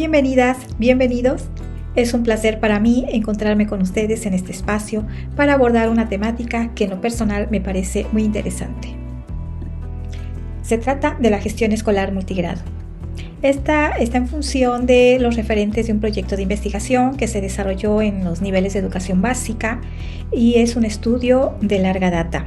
Bienvenidas, bienvenidos. Es un placer para mí encontrarme con ustedes en este espacio para abordar una temática que en lo personal me parece muy interesante. Se trata de la gestión escolar multigrado. Esta está en función de los referentes de un proyecto de investigación que se desarrolló en los niveles de educación básica y es un estudio de larga data.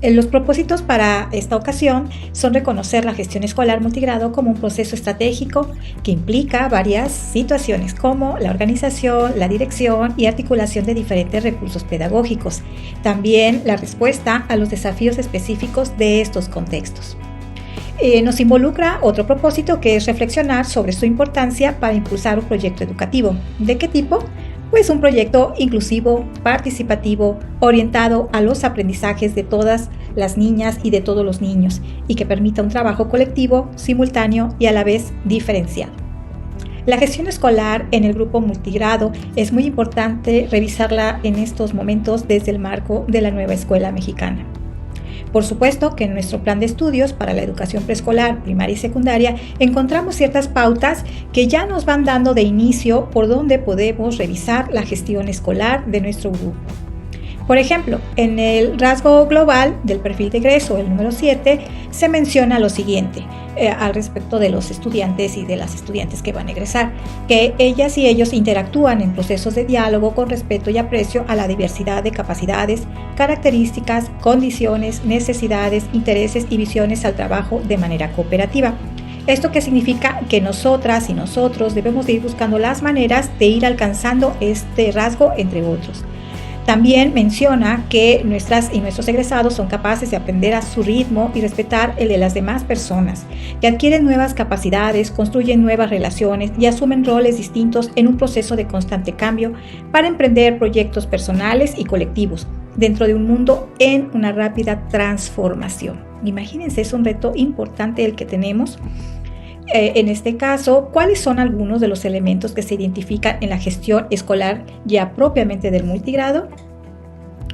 Los propósitos para esta ocasión son reconocer la gestión escolar multigrado como un proceso estratégico que implica varias situaciones como la organización, la dirección y articulación de diferentes recursos pedagógicos. También la respuesta a los desafíos específicos de estos contextos. Nos involucra otro propósito que es reflexionar sobre su importancia para impulsar un proyecto educativo. ¿De qué tipo? Pues un proyecto inclusivo, participativo, orientado a los aprendizajes de todas las niñas y de todos los niños y que permita un trabajo colectivo, simultáneo y a la vez diferenciado. La gestión escolar en el grupo multigrado es muy importante revisarla en estos momentos desde el marco de la nueva escuela mexicana. Por supuesto que en nuestro plan de estudios para la educación preescolar, primaria y secundaria encontramos ciertas pautas que ya nos van dando de inicio por donde podemos revisar la gestión escolar de nuestro grupo. Por ejemplo, en el rasgo global del perfil de egreso, el número 7, se menciona lo siguiente al respecto de los estudiantes y de las estudiantes que van a egresar, que ellas y ellos interactúan en procesos de diálogo con respeto y aprecio a la diversidad de capacidades, características, condiciones, necesidades, intereses y visiones al trabajo de manera cooperativa. ¿Esto qué significa? Que nosotras y nosotros debemos de ir buscando las maneras de ir alcanzando este rasgo entre otros. También menciona que nuestras y nuestros egresados son capaces de aprender a su ritmo y respetar el de las demás personas, que adquieren nuevas capacidades, construyen nuevas relaciones y asumen roles distintos en un proceso de constante cambio para emprender proyectos personales y colectivos dentro de un mundo en una rápida transformación. Imagínense, es un reto importante el que tenemos. En este caso, ¿cuáles son algunos de los elementos que se identifican en la gestión escolar ya propiamente del multigrado?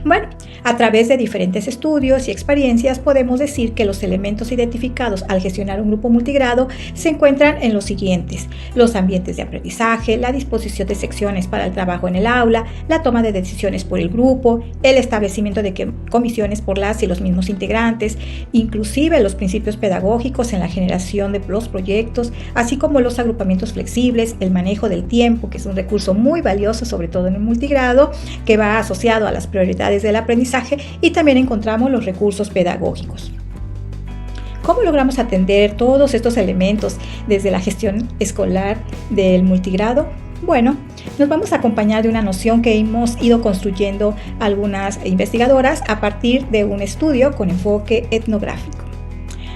Bueno, a través de diferentes estudios y experiencias podemos decir que los elementos identificados al gestionar un grupo multigrado se encuentran en los siguientes: los ambientes de aprendizaje, la disposición de secciones para el trabajo en el aula, la toma de decisiones por el grupo, el establecimiento de comisiones por las y los mismos integrantes, inclusive los principios pedagógicos en la generación de los proyectos, así como los agrupamientos flexibles, el manejo del tiempo, que es un recurso muy valioso, sobre todo en el multigrado, que va asociado a las prioridades del aprendizaje, y también encontramos los recursos pedagógicos. ¿Cómo logramos atender todos estos elementos desde la gestión escolar del multigrado? Bueno, nos vamos a acompañar de una noción que hemos ido construyendo algunas investigadoras a partir de un estudio con enfoque etnográfico.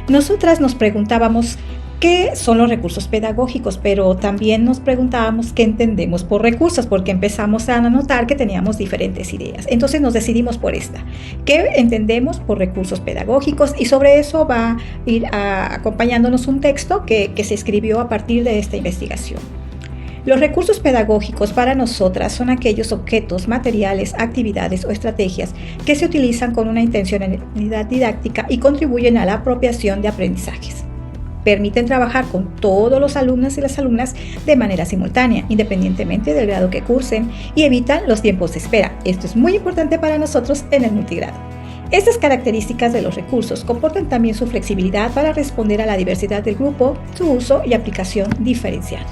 Nosotras nos preguntábamos qué son los recursos pedagógicos, pero también nos preguntábamos qué entendemos por recursos, porque empezamos a notar que teníamos diferentes ideas. Entonces nos decidimos por esta. ¿Qué entendemos por recursos pedagógicos? Y sobre eso va a ir acompañándonos un texto que se escribió a partir de esta investigación. Los recursos pedagógicos para nosotras son aquellos objetos, materiales, actividades o estrategias que se utilizan con una intencionalidad didáctica y contribuyen a la apropiación de aprendizajes. Permiten trabajar con todos los alumnos y las alumnas de manera simultánea, independientemente del grado que cursen, y evitan los tiempos de espera. Esto es muy importante para nosotros en el multigrado. Estas características de los recursos comportan también su flexibilidad para responder a la diversidad del grupo, su uso y aplicación diferenciados.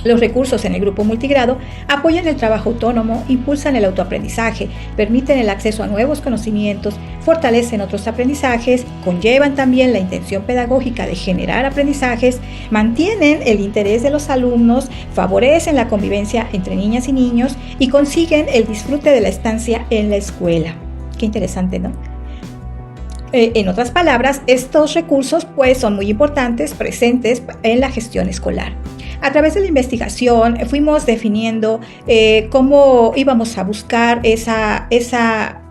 Los recursos en el grupo multigrado apoyan el trabajo autónomo, impulsan el autoaprendizaje, permiten el acceso a nuevos conocimientos, fortalecen otros aprendizajes, conllevan también la intención pedagógica de generar aprendizajes, mantienen el interés de los alumnos, favorecen la convivencia entre niñas y niños y consiguen el disfrute de la estancia en la escuela. Qué interesante, ¿no? En otras palabras, estos recursos son muy importantes, presentes en la gestión escolar. A través de la investigación fuimos definiendo cómo íbamos a buscar esa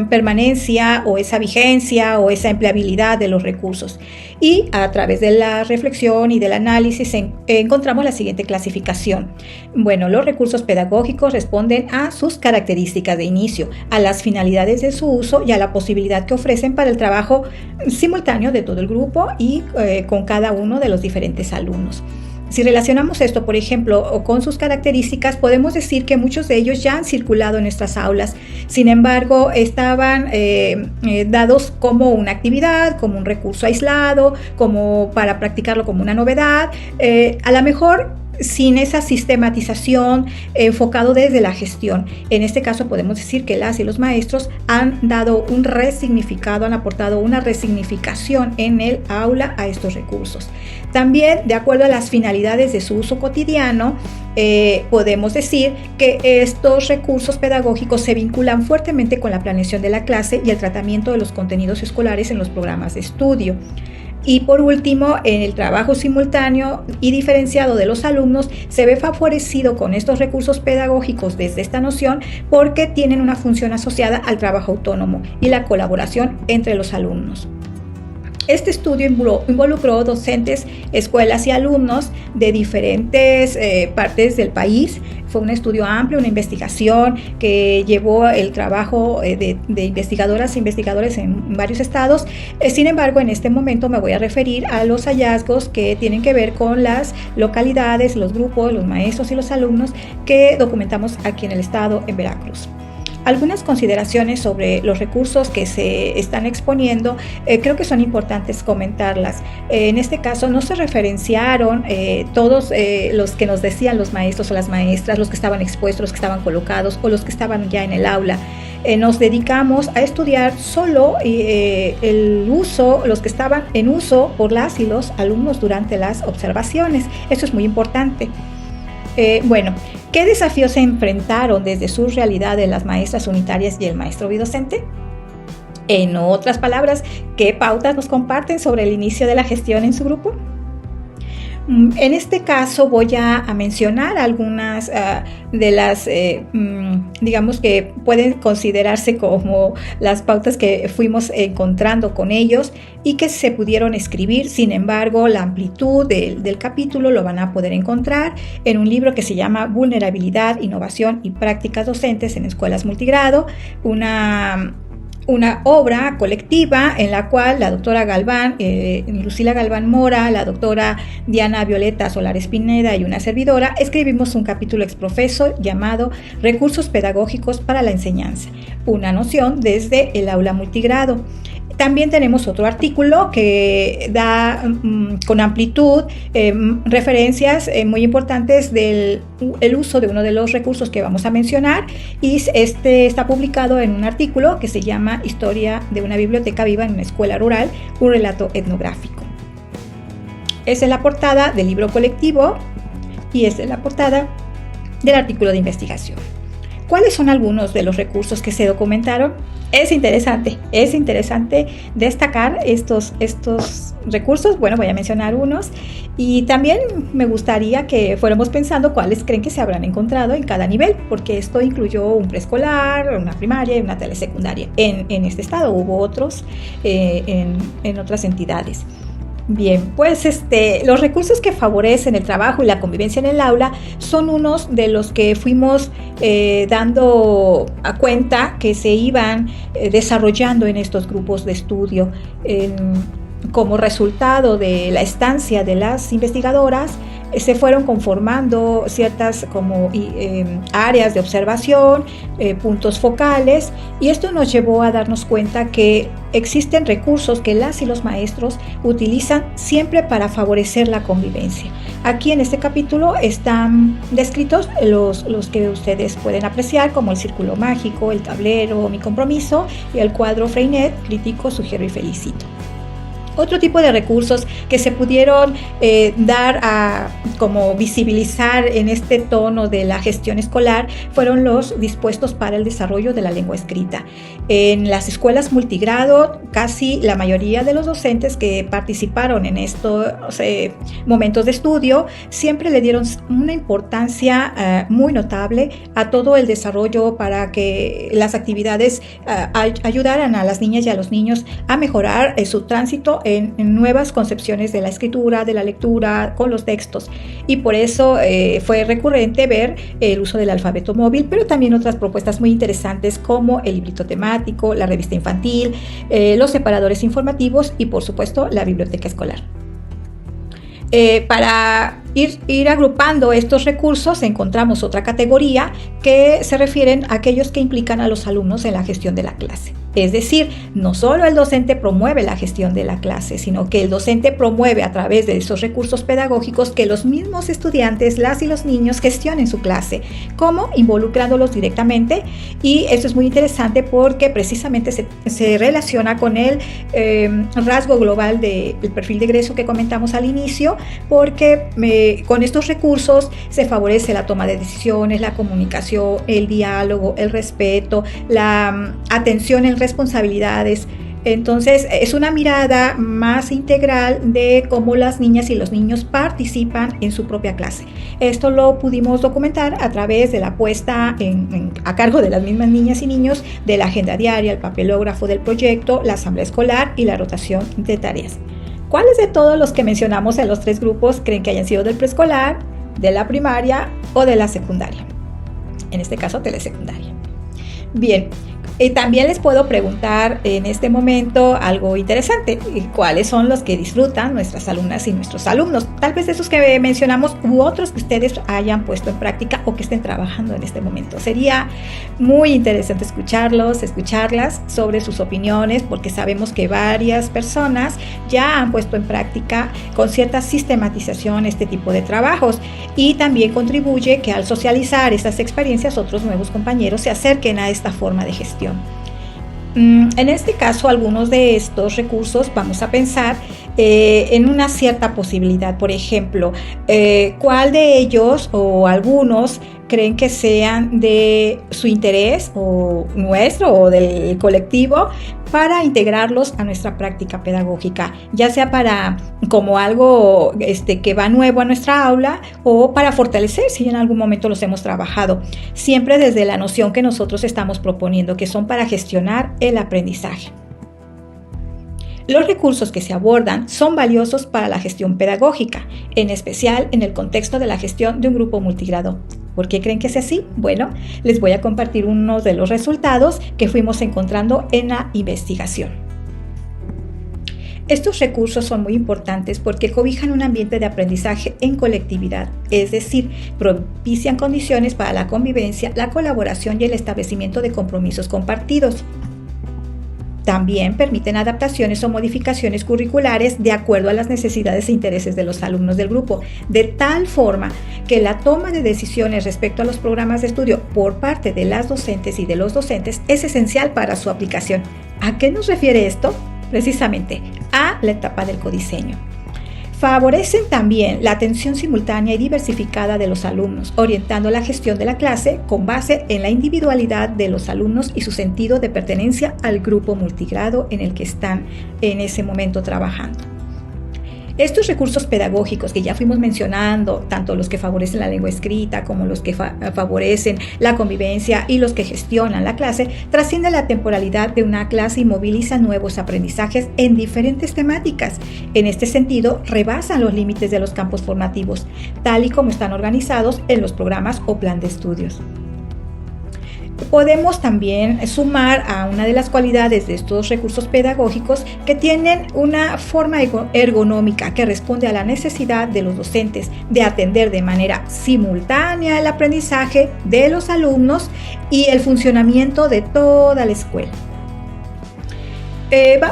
permanencia o esa vigencia o esa empleabilidad de los recursos. Y a través de la reflexión y del análisis encontramos la siguiente clasificación. Bueno, los recursos pedagógicos responden a sus características de inicio, a las finalidades de su uso y a la posibilidad que ofrecen para el trabajo simultáneo de todo el grupo y con cada uno de los diferentes alumnos. Si relacionamos esto, por ejemplo, con sus características, podemos decir que muchos de ellos ya han circulado en nuestras aulas. Sin embargo, estaban dados como una actividad, como un recurso aislado, como para practicarlo como una novedad. A lo mejor sin esa sistematización enfocado desde la gestión. En este caso podemos decir que las y los maestros han dado un resignificado, han aportado una resignificación en el aula a estos recursos. También, de acuerdo a las finalidades de su uso cotidiano, podemos decir que estos recursos pedagógicos se vinculan fuertemente con la planeación de la clase y el tratamiento de los contenidos escolares en los programas de estudio. Y por último, en el trabajo simultáneo y diferenciado de los alumnos se ve favorecido con estos recursos pedagógicos desde esta noción porque tienen una función asociada al trabajo autónomo y la colaboración entre los alumnos. Este estudio involucró docentes, escuelas y alumnos de diferentes partes del país. Fue un estudio amplio, una investigación que llevó el trabajo de investigadoras e investigadores en varios estados. Sin embargo, en este momento me voy a referir a los hallazgos que tienen que ver con las localidades, los grupos, los maestros y los alumnos que documentamos aquí en el estado, en Veracruz. Algunas consideraciones sobre los recursos que se están exponiendo, creo que son importantes comentarlas. En este caso no se referenciaron todos los que nos decían los maestros o las maestras, los que estaban expuestos, los que estaban colocados o los que estaban ya en el aula. Nos dedicamos a estudiar solo el uso, los que estaban en uso por las y los alumnos durante las observaciones. Eso es muy importante. Bueno, ¿qué desafíos se enfrentaron desde su realidad de las maestras unitarias y el maestro bidocente? En otras palabras, ¿qué pautas nos comparten sobre el inicio de la gestión en su grupo? En este caso voy a mencionar algunas de las, digamos que pueden considerarse como las pautas que fuimos encontrando con ellos y que se pudieron escribir. Sin embargo, la amplitud del capítulo lo van a poder encontrar en un libro que se llama Vulnerabilidad, Innovación y Prácticas Docentes en Escuelas Multigrado, una obra colectiva en la cual la doctora Galván, Lucila Galván Mora, la doctora Diana Violeta Solares Pineda y una servidora escribimos un capítulo exprofeso llamado Recursos Pedagógicos para la Enseñanza, una noción desde el aula multigrado. También tenemos otro artículo que da con amplitud referencias muy importantes del uso de uno de los recursos que vamos a mencionar, y este está publicado en un artículo que se llama Historia de una biblioteca viva en una escuela rural, un relato etnográfico. Esa es la portada del libro colectivo y esta es la portada del artículo de investigación. ¿Cuáles son algunos de los recursos que se documentaron? Es interesante destacar estos recursos. Bueno, voy a mencionar unos y también me gustaría que fuéramos pensando cuáles creen que se habrán encontrado en cada nivel, porque esto incluyó un preescolar, una primaria y una telesecundaria. En este estado hubo otros en otras entidades. Bien, pues los recursos que favorecen el trabajo y la convivencia en el aula son unos de los que fuimos dando a cuenta que se iban desarrollando en estos grupos de estudio. Como resultado de la estancia de las investigadoras, se fueron conformando ciertas áreas de observación, puntos focales, y esto nos llevó a darnos cuenta que existen recursos que las y los maestros utilizan siempre para favorecer la convivencia. Aquí en este capítulo están descritos los que ustedes pueden apreciar, como el círculo mágico, el tablero, mi compromiso y el cuadro Freinet, critico, sugiero y felicito. Otro tipo de recursos que se pudieron dar a como visibilizar en este tono de la gestión escolar fueron los dispuestos para el desarrollo de la lengua escrita. En las escuelas multigrado, casi la mayoría de los docentes que participaron en estos momentos de estudio siempre le dieron una importancia muy notable a todo el desarrollo para que las actividades ayudaran a las niñas y a los niños a mejorar su tránsito en nuevas concepciones de la escritura, de la lectura, con los textos. Y por eso fue recurrente ver el uso del alfabeto móvil, pero también otras propuestas muy interesantes como el librito temático, la revista infantil, los separadores informativos y por supuesto la biblioteca escolar. Para ir agrupando estos recursos encontramos otra categoría que se refieren a aquellos que implican a los alumnos en la gestión de la clase. Es decir, no solo el docente promueve la gestión de la clase, sino que el docente promueve a través de esos recursos pedagógicos que los mismos estudiantes, las y los niños gestionen su clase, como involucrándolos directamente, y eso es muy interesante porque precisamente se relaciona con el rasgo global del perfil de egreso que comentamos al inicio, porque con estos recursos se favorece la toma de decisiones, la comunicación, el diálogo, el respeto, la atención en responsabilidades. Entonces es una mirada más integral de cómo las niñas y los niños participan en su propia clase. Esto lo pudimos documentar a través de la puesta a cargo de las mismas niñas y niños de la agenda diaria, el papelógrafo del proyecto, la asamblea escolar y la rotación de tareas. ¿Cuáles de todos los que mencionamos en los tres grupos creen que hayan sido del preescolar, de la primaria o de la secundaria? En este caso, telesecundaria. Bien. También les puedo preguntar en este momento algo interesante. ¿Cuáles son los que disfrutan nuestras alumnas y nuestros alumnos? Tal vez esos que mencionamos u otros que ustedes hayan puesto en práctica o que estén trabajando en este momento. Sería muy interesante escucharlas sobre sus opiniones, porque sabemos que varias personas ya han puesto en práctica con cierta sistematización este tipo de trabajos, y también contribuye que al socializar estas experiencias otros nuevos compañeros se acerquen a esta forma de gestión. En este caso, algunos de estos recursos vamos a pensar en una cierta posibilidad. Por ejemplo, ¿cuál de ellos o algunos creen que sean de su interés o nuestro o del colectivo para integrarlos a nuestra práctica pedagógica, ya sea para como algo que va nuevo a nuestra aula o para fortalecer si en algún momento los hemos trabajado, siempre desde la noción que nosotros estamos proponiendo, que son para gestionar el aprendizaje? Los recursos que se abordan son valiosos para la gestión pedagógica, en especial en el contexto de la gestión de un grupo multigrado. ¿Por qué creen que es así? Bueno, les voy a compartir unos de los resultados que fuimos encontrando en la investigación. Estos recursos son muy importantes porque cobijan un ambiente de aprendizaje en colectividad, es decir, propician condiciones para la convivencia, la colaboración y el establecimiento de compromisos compartidos. También permiten adaptaciones o modificaciones curriculares de acuerdo a las necesidades e intereses de los alumnos del grupo, de tal forma que la toma de decisiones respecto a los programas de estudio por parte de las docentes y de los docentes es esencial para su aplicación. ¿A qué nos refiere esto? Precisamente a la etapa del codiseño. Favorecen también la atención simultánea y diversificada de los alumnos, orientando la gestión de la clase con base en la individualidad de los alumnos y su sentido de pertenencia al grupo multigrado en el que están en ese momento trabajando. Estos recursos pedagógicos que ya fuimos mencionando, tanto los que favorecen la lengua escrita como los que favorecen la convivencia y los que gestionan la clase, trascienden la temporalidad de una clase y movilizan nuevos aprendizajes en diferentes temáticas. En este sentido, rebasan los límites de los campos formativos, tal y como están organizados en los programas o plan de estudios. Podemos también sumar a una de las cualidades de estos recursos pedagógicos que tienen una forma ergonómica que responde a la necesidad de los docentes de atender de manera simultánea el aprendizaje de los alumnos y el funcionamiento de toda la escuela.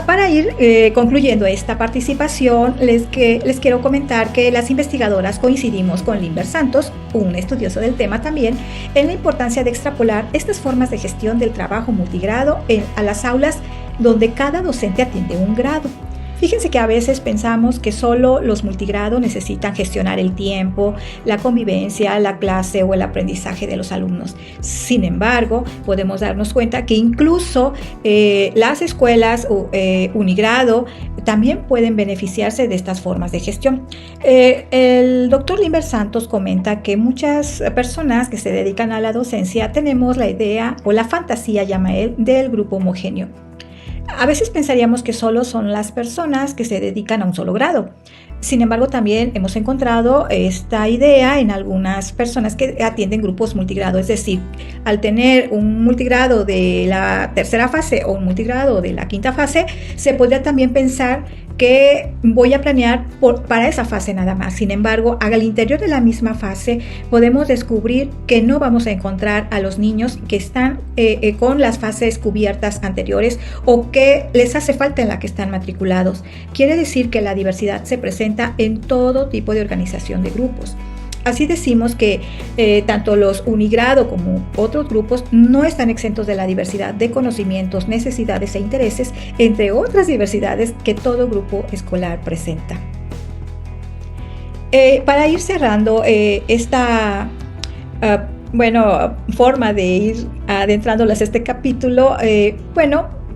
Para ir concluyendo esta participación, les quiero comentar que las investigadoras coincidimos con Limber Santos, un estudioso del tema también, en la importancia de extrapolar estas formas de gestión del trabajo multigrado a las aulas donde cada docente atiende un grado. Fíjense que a veces pensamos que solo los multigrado necesitan gestionar el tiempo, la convivencia, la clase o el aprendizaje de los alumnos. Sin embargo, podemos darnos cuenta que incluso las escuelas unigrado también pueden beneficiarse de estas formas de gestión. El doctor Limber Santos comenta que muchas personas que se dedican a la docencia tenemos la idea o la fantasía, llama él, del grupo homogéneo. A veces pensaríamos que solo son las personas que se dedican a un solo grado. Sin embargo, también hemos encontrado esta idea en algunas personas que atienden grupos multigrado. Es decir, al tener un multigrado de la tercera fase o un multigrado de la quinta fase, se podría también pensar que voy a planear para esa fase nada más. Sin embargo, al interior de la misma fase podemos descubrir que no vamos a encontrar a los niños que están con las fases cubiertas anteriores o que les hace falta en la que están matriculados. Quiere decir que la diversidad se presenta en todo tipo de organización de grupos. Así decimos que tanto los unigrado como otros grupos no están exentos de la diversidad de conocimientos, necesidades e intereses, entre otras diversidades que todo grupo escolar presenta. Para ir cerrando esta forma de ir adentrándolas a este capítulo,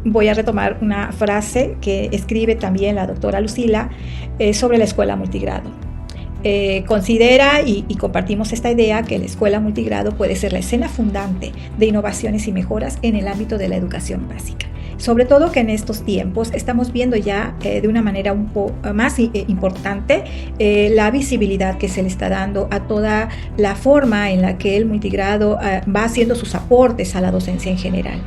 voy a retomar una frase que escribe también la doctora Lucila sobre la escuela multigrado. Considera y compartimos esta idea que la escuela multigrado puede ser la escena fundante de innovaciones y mejoras en el ámbito de la educación básica. Sobre todo que en estos tiempos estamos viendo ya de una manera un poco más importante la visibilidad que se le está dando a toda la forma en la que el multigrado va haciendo sus aportes a la docencia en general.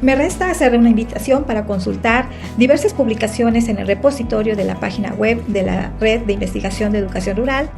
Me resta hacer una invitación para consultar diversas publicaciones en el repositorio de la página web de la Red de Investigación de Educación Rural,